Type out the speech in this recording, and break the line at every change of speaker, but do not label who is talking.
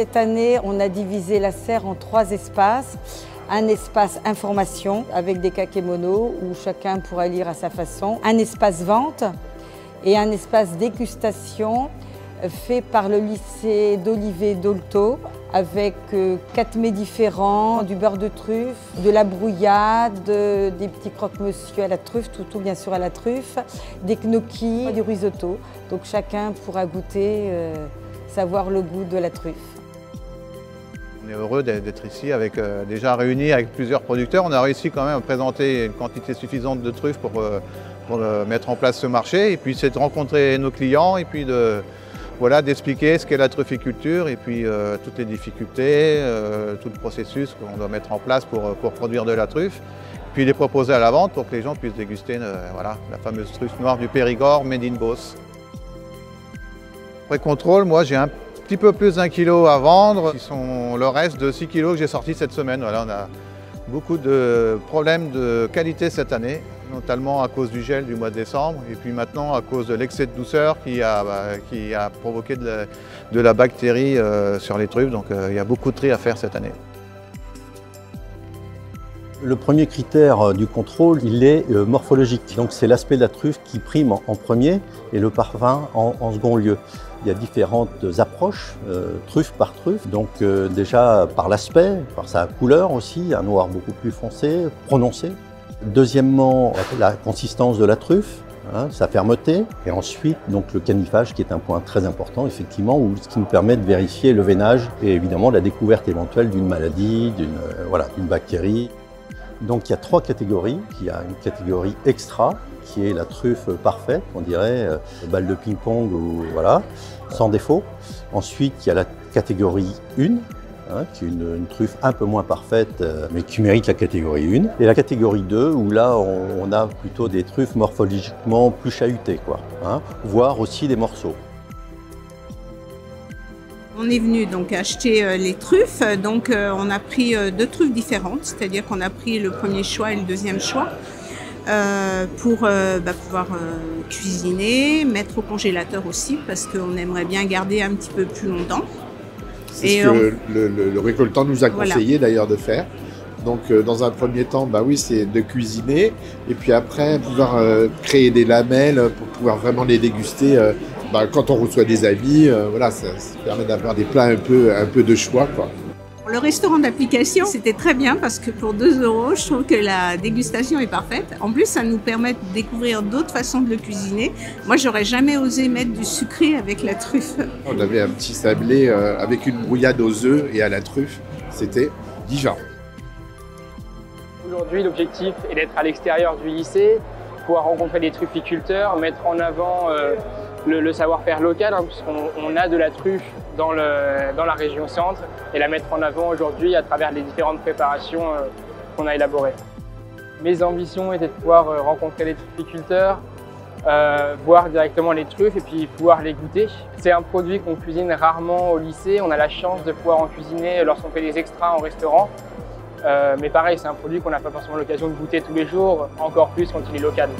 Cette année, on a divisé la serre en 3 espaces. Un espace information avec des kakémonos où chacun pourra lire à sa façon. Un espace vente et un espace dégustation fait par le lycée d'Olivet d'Olto avec 4 mets différents, du beurre de truffe, de la brouillade, des petits croque-monsieur à la truffe, tout bien sûr à la truffe, des gnocchis, du risotto. Donc chacun pourra goûter, savoir le goût de la truffe.
On est heureux d'être ici, déjà réunis avec plusieurs producteurs. On a réussi quand même à présenter une quantité suffisante de truffes pour mettre en place ce marché. Et puis c'est de rencontrer nos clients et puis d'expliquer ce qu'est la trufficulture et puis toutes les difficultés, tout le processus qu'on doit mettre en place pour produire de la truffe. Puis les proposer à la vente pour que les gens puissent déguster la fameuse truffe noire du Périgord, Made in Beauce. Après contrôle, moi j'ai un petit peu plus d'1 kilo à vendre, qui sont le reste de 6 kilos que j'ai sortis cette semaine. Voilà, on a beaucoup de problèmes de qualité cette année, notamment à cause du gel du mois de décembre et puis maintenant à cause de l'excès de douceur qui a provoqué de la bactérie sur les truffes. Donc il y a beaucoup de tri à faire cette année.
Le premier critère du contrôle, il est morphologique. Donc c'est l'aspect de la truffe qui prime en premier et le parfum en second lieu. Il y a différentes approches, truffe par truffe. Donc déjà par l'aspect, par sa couleur aussi, un noir beaucoup plus foncé, prononcé. Deuxièmement, la consistance de la truffe, sa fermeté. Et ensuite, donc, le canifage qui est un point très important, effectivement, ce qui nous permet de vérifier le veinage et évidemment la découverte éventuelle d'une maladie, d'une bactérie. Donc il y a 3 catégories. Il y a une catégorie extra, qui est la truffe parfaite, on dirait, balle de ping-pong, sans défaut. Ensuite, il y a la catégorie 1, qui est une truffe un peu moins parfaite, mais qui mérite la catégorie 1. Et la catégorie 2, où là, on a plutôt des truffes morphologiquement plus chahutées, voire aussi des morceaux.
On est venu donc acheter les truffes, donc on a pris 2 truffes différentes, c'est-à-dire qu'on a pris le premier choix et le deuxième choix pour pouvoir cuisiner, mettre au congélateur aussi parce qu'on aimerait bien garder un petit peu plus longtemps.
C'est ce que le récoltant nous a conseillé d'ailleurs de faire. Donc dans un premier temps, oui, c'est de cuisiner et puis après pouvoir créer des lamelles pour pouvoir vraiment les déguster. Quand on reçoit des amis, ça permet d'avoir des plats un peu de choix, quoi.
Le restaurant d'application, c'était très bien parce que pour 2 €, je trouve que la dégustation est parfaite. En plus, ça nous permet de découvrir d'autres façons de le cuisiner. Moi, j'aurais jamais osé mettre du sucré avec la truffe.
On avait un petit sablé avec une brouillade aux œufs et à la truffe. C'était divin.
Aujourd'hui, l'objectif est d'être à l'extérieur du lycée, pouvoir rencontrer des trufficulteurs, mettre en avant le savoir-faire local, puisqu'on a de la truffe dans la région centre, et la mettre en avant aujourd'hui à travers les différentes préparations qu'on a élaborées. Mes ambitions étaient de pouvoir rencontrer les trufficulteurs, voir directement les truffes et puis pouvoir les goûter. C'est un produit qu'on cuisine rarement au lycée, on a la chance de pouvoir en cuisiner lorsqu'on fait des extras en restaurant. Mais pareil, c'est un produit qu'on n'a pas forcément l'occasion de goûter tous les jours, encore plus quand il est local.